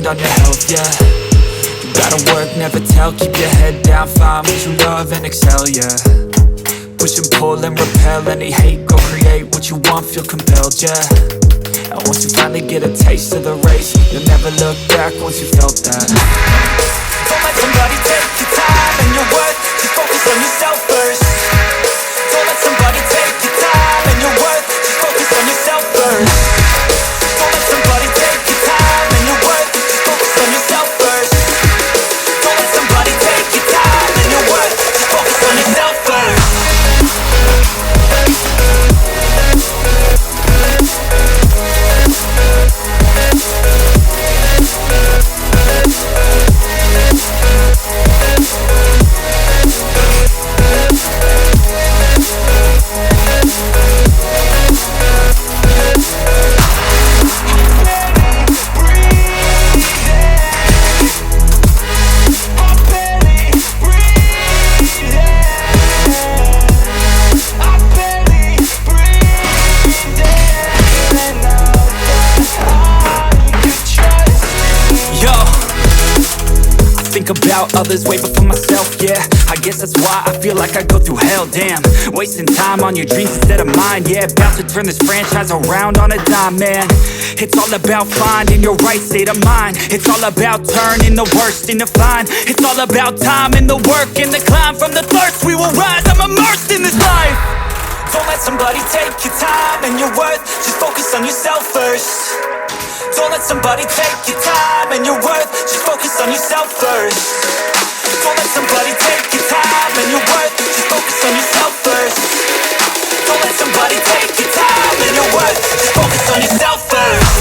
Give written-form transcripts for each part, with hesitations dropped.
mind on your health, yeah. You gotta work, never tell, keep your head down, find what you love and excel, yeah. Push and pull and repel any hate, go create what you want, feel compelled, yeah. And once you finally get a taste of the race, you'll never look back once you felt that. Don't let somebody take your time and your worth, just focus on yourself first. Don't let somebody take your time and your worth, just focus on yourself first. Don't let somebody take your time and your worth, just focus on yourself first. Don't let somebody take your time and your worth, just focus on yourself first. About others way before myself, yeah. I guess that's why I feel like I go through hell, damn. Wasting time on your dreams instead of mine, yeah. About to turn this franchise around on a dime, man. It's all about finding your right state of mind. It's all about turning the worst into fine. It's all about time and the work and the climb. From the thirst we will rise, I'm immersed in this life. Don't let somebody take your time and your worth, just focus on yourself first. Don't let somebody take your time and your worth, just focus on yourself first. Don't let somebody take your time and your worth, just focus on yourself first. Don't let somebody take your time and your worth, just focus on yourself first.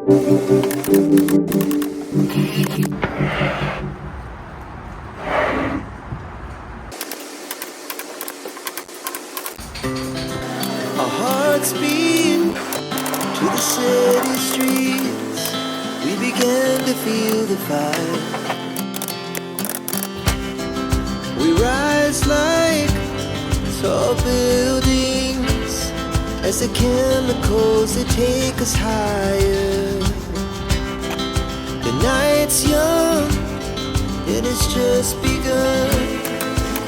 Our hearts beat to the city streets. We began to feel the fire. We rise like tall buildings as the chemicals they take us higher. The night's young and it's just begun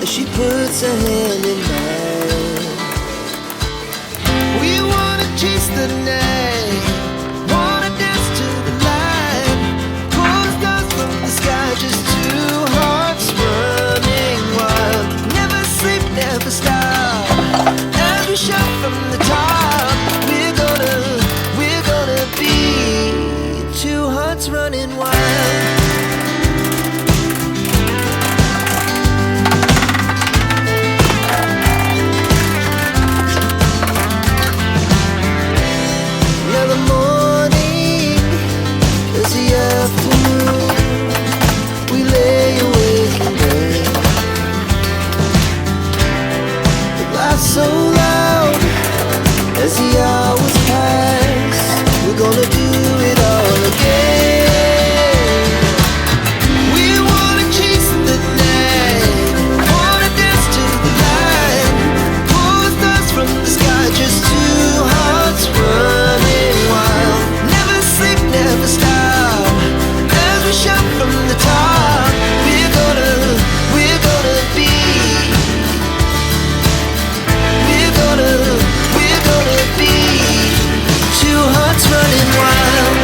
as she puts her hand in mine. We wanna chase the night, wanna dance to the light, pull stars from the sky, just two hearts running wild. Never sleep, never stop, as we shout from the top. We're gonna be two hearts running wild. So loud as the hours pass, we're gonna do it all again. We wanna chase the night, wanna dance to the light, pull stars from the sky, just two hearts running wild. Never sleep, never stop, as we shout from the top. We're gonna be two hearts running wild.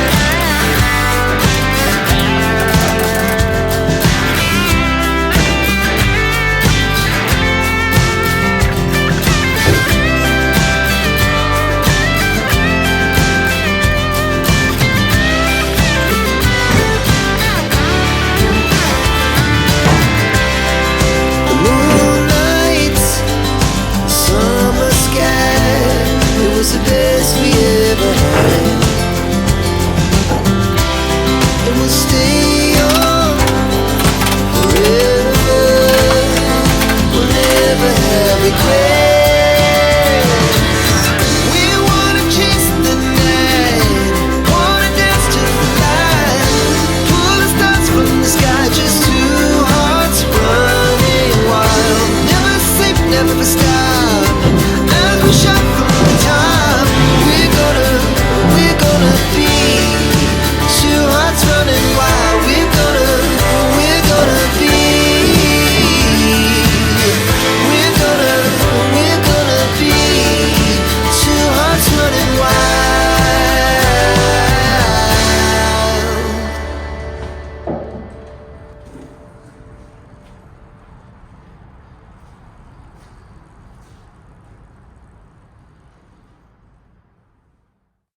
The moonlight, summer sky, it was the best we ever had. And we'll stay on forever. We'll never have regret.